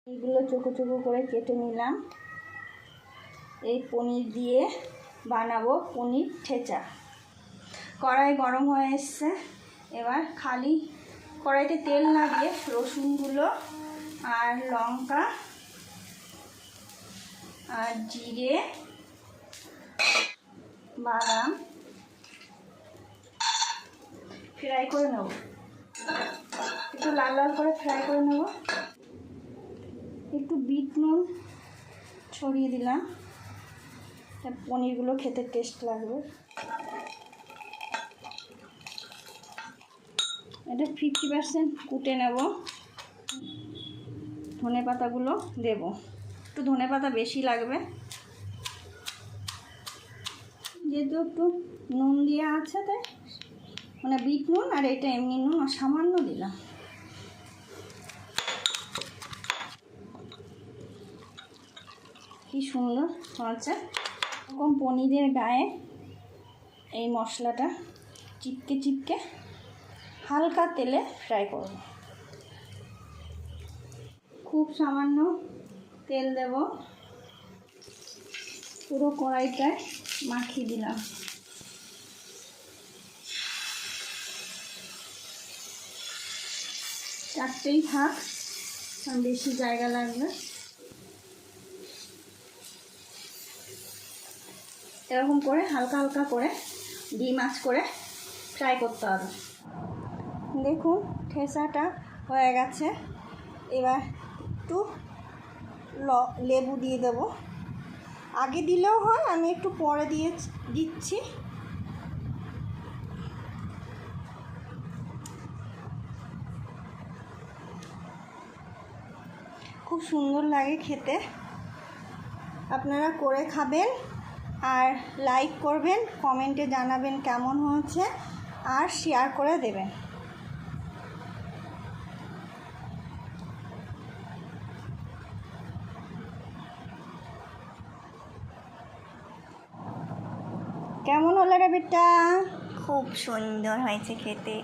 এইগুলো চোখো চোখো করে কেটে নিলাম। এই পনির দিয়ে বানাবো পনির ঠেচা। কড়াই গরম হয়ে এসছে, এবার খালি কড়াইতে তেল লাগিয়ে রসুনগুলো আর লঙ্কা আর জিরে বাদাম ফ্রাই করে নেব, একটু লাল লাল করে ফ্রাই করে নেব। একটু বিট নুন ছড়িয়ে দিলাম, পনিরগুলো খেতে টেস্ট লাগবে। এটা 50% কুটে নেব। ধনে পাতাগুলো দেব, একটু ধনে পাতা বেশি লাগবে যেহেতু একটু নুন দেওয়া আছে, তাই মানে বিট নুন আর এটা এমনি নুন আর সামান্য দিলাম। কি সুন্দর হচ্ছে। এরকম পনিরের গায়ে এই মশলাটা চিপকে চিপকে হালকা তেলে ফ্রাই করব। খুব সামান্য তেল দেব, পুরো কড়াইটায় মাখিয়ে দিলাম। চারটেই থাক, বেশি জায়গা লাগবে। এরকম করে হালকা হালকা করে ডিম আঁচ করে ফ্রাই করতে হবে। দেখুন ঠেসাটা হয়ে গেছে। এবার একটু লেবু দিয়ে দেবো, আগে দিলেও হয়, আমি একটু পরে দিচ্ছি। খুব সুন্দর লাগে খেতে। আপনারা করে খাবেন আর লাইক করবেন, কমেন্টে জানাবেন কেমন হয়েছে আর শেয়ার করে দেবেন। কেমন হলো রে বেটা? খুব সুন্দর হয়েছে খেতে।